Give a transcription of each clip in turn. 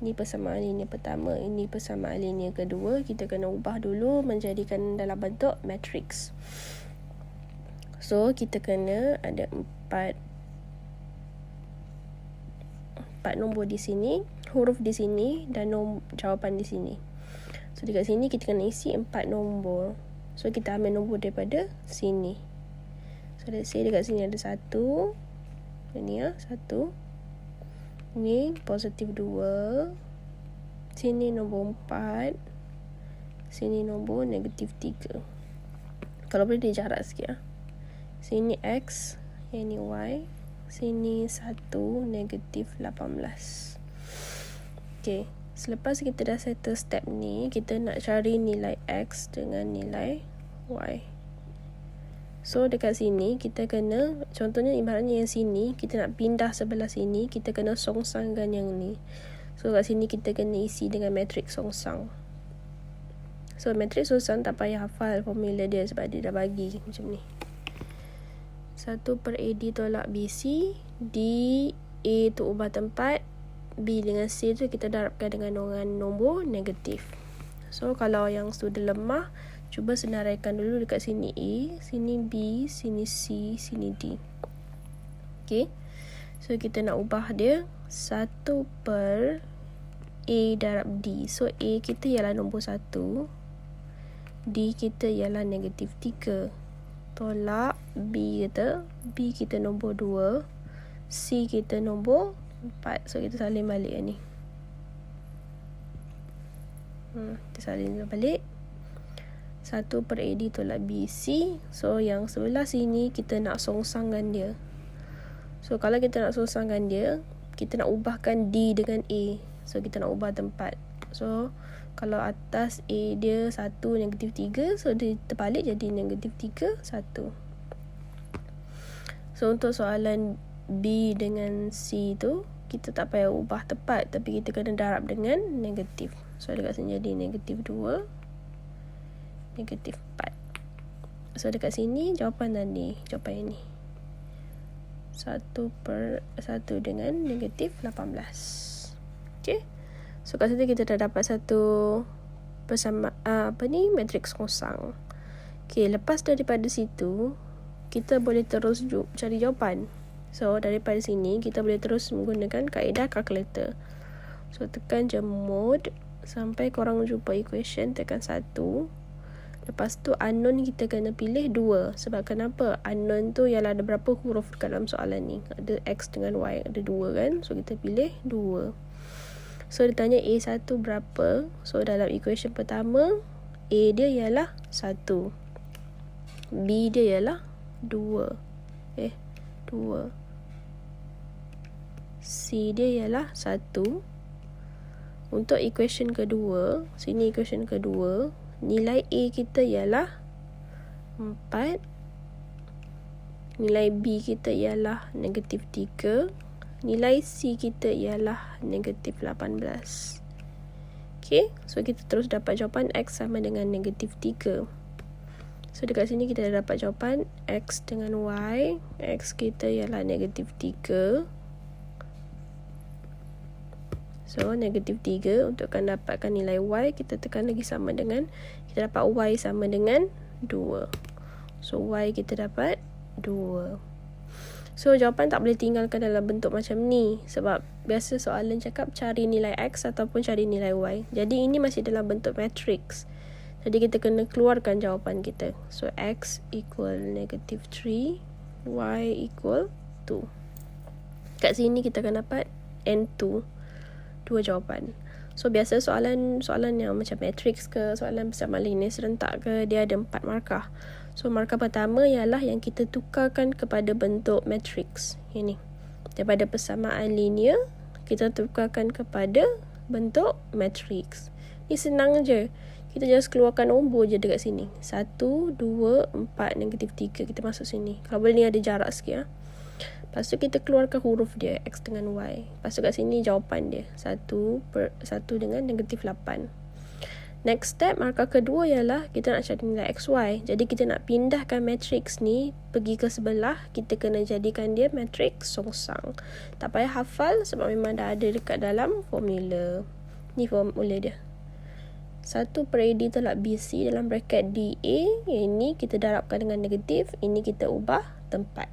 Ini persamaan linear pertama, ini persamaan linear kedua. Kita kena ubah dulu menjadikan dalam bentuk matrix. So, kita kena ada 4 nombor di sini, huruf di sini dan jawapan di sini. So, dekat sini kita kena isi 4 nombor. So, kita ambil nombor daripada sini. So, let's say dekat sini ada 1. Ini 1. Ni positif 2. Sini nombor 4. Sini nombor negatif 3. Kalau boleh dia jarak sikit. Sini X, yang ni Y. Sini 1, negatif 18. Okay. Selepas kita dah settle step ni, kita nak cari nilai X dengan nilai Y. So, dekat sini, kita kena, contohnya ibaratnya yang sini, kita nak pindah sebelah sini, kita kena songsangkan yang ni. So, kat sini kita kena isi dengan matrix songsang. So, matrix songsang tak payah hafal formula dia sebab dia dah bagi macam ni. 1 per AD tolak BC, D, A tu ubah tempat, B dengan C tu kita darabkan dengan nombor negatif. So, kalau yang sudah lemah, cuba senaraikan dulu dekat sini A, sini B, sini C, sini D. Okay. So, kita nak ubah dia 1 per A darab D. So, A kita ialah nombor 1. D kita ialah negatif 3. Tolak B kita nombor 2. C kita nombor 4. So, kita salin balik ni. Kita salin balik. 1 per AD tolak BC. So, yang sebelah sini kita nak songsangkan dia. So, kalau kita nak songsangkan dia, kita nak ubahkan D dengan A. So, kita nak ubah tempat. So, kalau atas A dia 1, negatif 3. So, dia terbalik jadi negatif 3, 1. So, untuk soalan B dengan C tu, kita tak payah ubah tempat. Tapi kita kena darab dengan negatif. So, dekat sini jadi negatif 2. Negatif 4. So, dekat sini jawapan tadi. Jawapan yang ni 1 dengan negatif 18. Okay. So, kat situ kita dah dapat satu matrix kosong. Okay, lepas daripada situ, kita boleh terus cari jawapan. So, daripada sini, kita boleh terus menggunakan kaedah calculator. So, tekan je mode sampai korang jumpa equation, tekan 1. Lepas tu unknown kita kena pilih 2. Sebab kenapa? Unknown tu ialah ada berapa huruf dalam soalan ni. Ada X dengan Y. Ada 2 kan. So kita pilih 2. So dia tanya A1 berapa. So dalam equation pertama, A dia ialah 1. B dia ialah 2. 2. C dia ialah 1. Untuk equation kedua, sini equation kedua, nilai A kita ialah 4. Nilai B kita ialah negatif 3. Nilai C kita ialah negatif 18. Okay, so kita terus dapat jawapan X sama dengan negatif 3. So dekat sini kita dah dapat jawapan X dengan Y. X kita ialah negatif 3. So, negatif 3 untuk dapatkan nilai Y, kita tekan lagi sama dengan, kita dapat Y sama dengan 2. So, Y kita dapat 2. So, jawapan tak boleh tinggalkan dalam bentuk macam ni. Sebab biasa soalan cakap cari nilai X ataupun cari nilai Y. Jadi, ini masih dalam bentuk matrix. Jadi, kita kena keluarkan jawapan kita. So, X equal negatif 3, Y equal 2. Kat sini kita akan dapat N2. 2 jawapan. So, biasa soalan yang macam matrix ke, soalan persamaan linear serentak ke, dia ada 4 markah. So, markah pertama ialah yang kita tukarkan kepada bentuk matrix. Ini. Daripada persamaan linear, kita tukarkan kepada bentuk matrix. Ni senang je. Kita just keluarkan nombor je dekat sini. 1, 2, 4, negatif 3. Kita masuk sini. Kalau boleh ni ada jarak sikit. Lepas tu kita keluarkan huruf dia, X dengan Y. Lepas tu kat sini jawapan dia. 1 dengan negatif 8. Next step, markah kedua ialah kita nak cari nilai XY. Jadi kita nak pindahkan matrix ni pergi ke sebelah. Kita kena jadikan dia matrix songsang. Tak payah hafal sebab memang dah ada dekat dalam formula. Ni formula dia. 1 per AD tolak BC dalam bracket DA. Ini kita darabkan dengan negatif. Ini kita ubah tempat.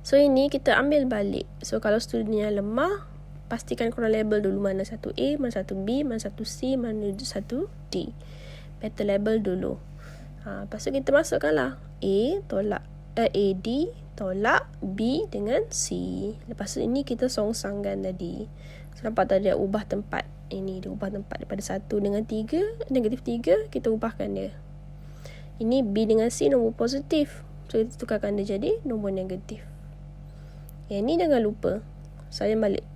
So ini kita ambil balik. So kalau student yang lemah, pastikan korang label dulu mana satu A, mana satu B, mana satu C, mana satu D. Better label dulu. Lepas tu kita masukkanlah A tolak AD tolak B dengan C. Lepas tu ini kita songsangkan tadi. So nampak tadi dia ubah tempat. Ini dia ubah tempat daripada 1 dengan 3, negatif 3, kita ubahkan dia. Ini B dengan C nombor positif. So kita tukarkan dia jadi nombor negatif. Yang ni jangan lupa. Saya balik.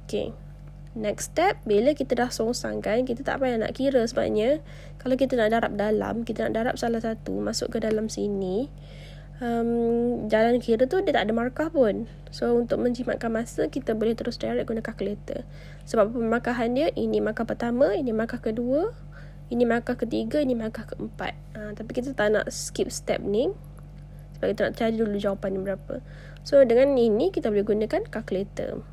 Okay. Next step, bila kita dah songsangkan, kita tak payah nak kira sebabnya kalau kita nak darab dalam, kita nak darab salah satu masuk ke dalam sini, jalan kira tu dia tak ada markah pun. So untuk menjimatkan masa, kita boleh terus direct guna kalkulator. Sebab pemarkahan dia, ini markah pertama, ini markah kedua, ini markah ketiga, ini markah keempat. Tapi kita tak nak skip step ni sebab kita nak cari dulu jawapan ni berapa. So dengan ini kita boleh gunakan kalkulator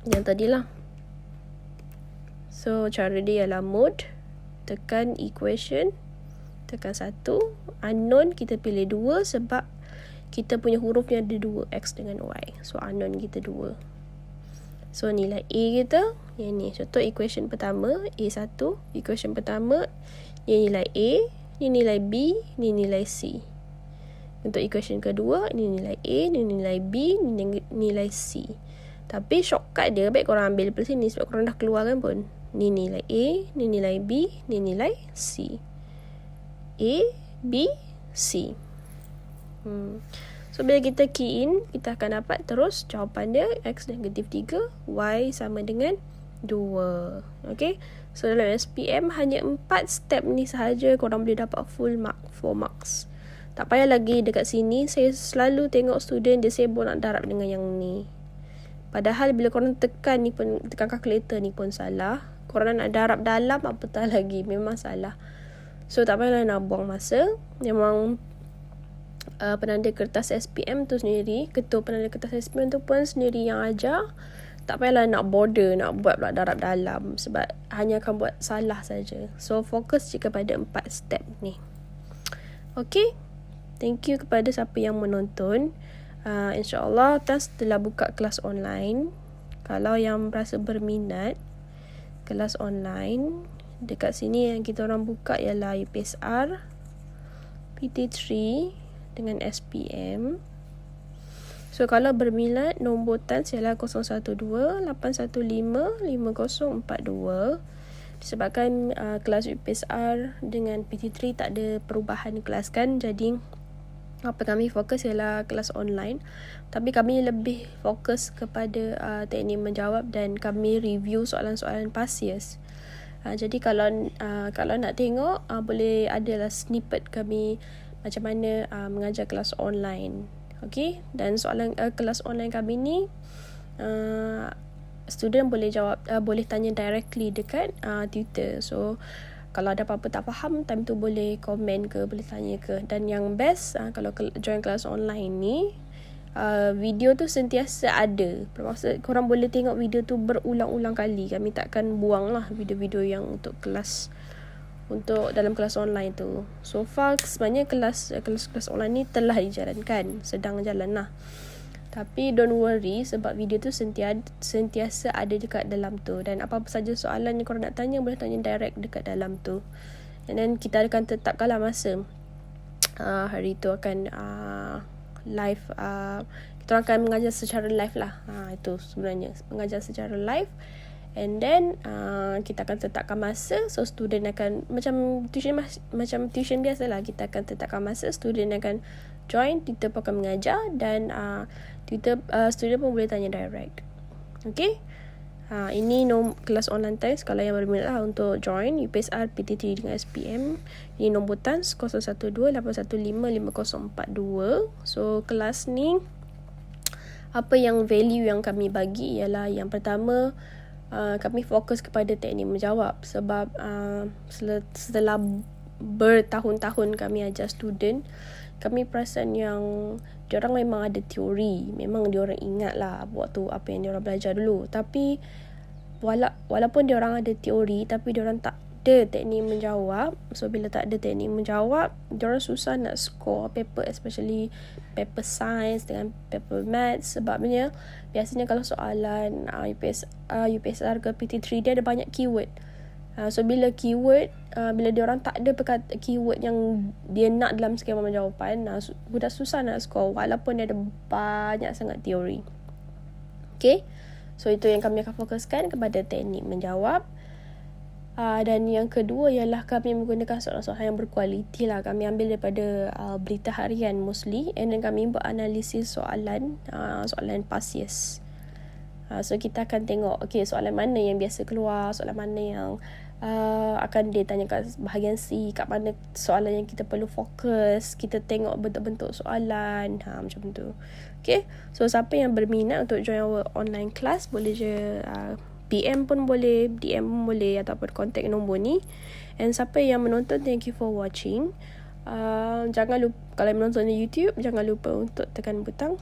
yang tadilah. So cara dia ialah mode, tekan equation, tekan 1, unknown kita pilih 2 sebab kita punya hurufnya ada 2, X dengan Y. So unknown kita 2. So nilai A kita, yang ni contoh equation pertama, A1, equation pertama, ni nilai A, ni nilai B, ni nilai C. Untuk equation kedua, ni nilai A, ni nilai B, ni nilai C. Tapi shortcut dia baik korang ambil daripada sini sebab korang dah keluar kan pun. Ni nilai A, ni nilai B, ni nilai C. A, B, C. So bila kita key in, kita akan dapat terus jawapan dia X negatif 3, Y sama dengan 2. Okay. So dalam SPM hanya 4 step ni sahaja korang boleh dapat full mark, 4 marks. Tak payah lagi dekat sini. Saya selalu tengok student dia sibuk nak darab dengan yang ni. Padahal bila korang tekan ni pun, tekan kalkulator ni pun salah. Korang nak darab dalam apatah lagi, memang salah. So tak payahlah nak buang masa. Memang penanda kertas SPM tu sendiri, ketua penanda kertas SPM tu pun sendiri yang ajar. Tak payahlah nak border, nak buat pula darab dalam sebab hanya akan buat salah saja. So fokus je kepada 4 step ni. Okay. Thank you kepada siapa yang menonton. InsyaAllah Tans telah buka kelas online. Kalau yang berasa berminat kelas online, dekat sini yang kita orang buka ialah UPSR, PT3 dengan SPM. So kalau berminat, nombor Tans ialah 012-815-5042. Disebabkan kelas UPSR dengan PT3 tak ada perubahan kelas kan, jadi apa kami fokus ialah kelas online. Tapi kami lebih fokus kepada teknik menjawab dan kami review soalan-soalan past years. Jadi kalau nak tengok, boleh adalah snippet kami macam mana mengajar kelas online. Okay, dan soalan kelas online kami ni student boleh jawab, boleh tanya directly dekat tutor. So kalau ada apa-apa tak faham, time tu boleh komen ke, boleh tanya ke. Dan yang best, kalau join kelas online ni, video tu sentiasa ada. Bermaksud korang boleh tengok video tu berulang-ulang kali. Kami takkan buang lah video-video yang untuk kelas, untuk dalam kelas online tu. So far sebenarnya kelas online ni telah dijalankan, sedang jalan lah. Tapi don't worry sebab video tu sentiasa ada dekat dalam tu. Dan apa-apa saja soalan yang korang nak tanya, boleh tanya direct dekat dalam tu. And then kita akan tetapkanlah masa. Hari tu akan live. Kita akan mengajar secara live lah. Itu sebenarnya mengajar secara live. And then kita akan tetapkan masa. So student akan macam tuition biasa lah. Kita akan tetapkan masa. Student akan join, tutor pun akan mengajar. Dan student pun boleh tanya direct. Okay. Ini kelas online Tans. Kalau yang berminat lah untuk join UPSR PT3 dengan SPM, ini nombor Tans 0128155042. So kelas ni, apa yang value yang kami bagi ialah yang pertama, kami fokus kepada teknik menjawab sebab setelah bertahun-tahun kami ajar student, kami perasan yang diorang memang ada teori, memang diorang ingat lah waktu apa yang diorang belajar dulu, tapi walaupun diorang ada teori tapi diorang tak ada teknik menjawab. So bila tak ada teknik menjawab, diorang susah nak score paper, especially paper science dengan paper maths. Sebabnya biasanya kalau soalan UPSR ke PT3 dia ada banyak keyword. So bila bila diorang tak ada keyword yang dia nak dalam skema jawapan, budak susah nak score walaupun dia ada banyak sangat teori. Okay, so itu yang kami akan fokuskan kepada teknik menjawab. Dan yang kedua ialah kami menggunakan soalan-soalan yang berkualiti lah. Kami ambil daripada berita harian mostly, and then kami buat analisis soalan past years. So kita akan tengok soalan mana yang biasa keluar, soalan mana yang akan ditanyakan bahagian C, kat mana soalan yang kita perlu fokus. Kita tengok bentuk-bentuk soalan, macam tu. Okay, so siapa yang berminat untuk join our online class, boleh je PM pun boleh, DM pun boleh, ataupun contact nombor ni. And siapa yang menonton, thank you for watching. Jangan lupa, kalau menonton di YouTube, jangan lupa untuk tekan butang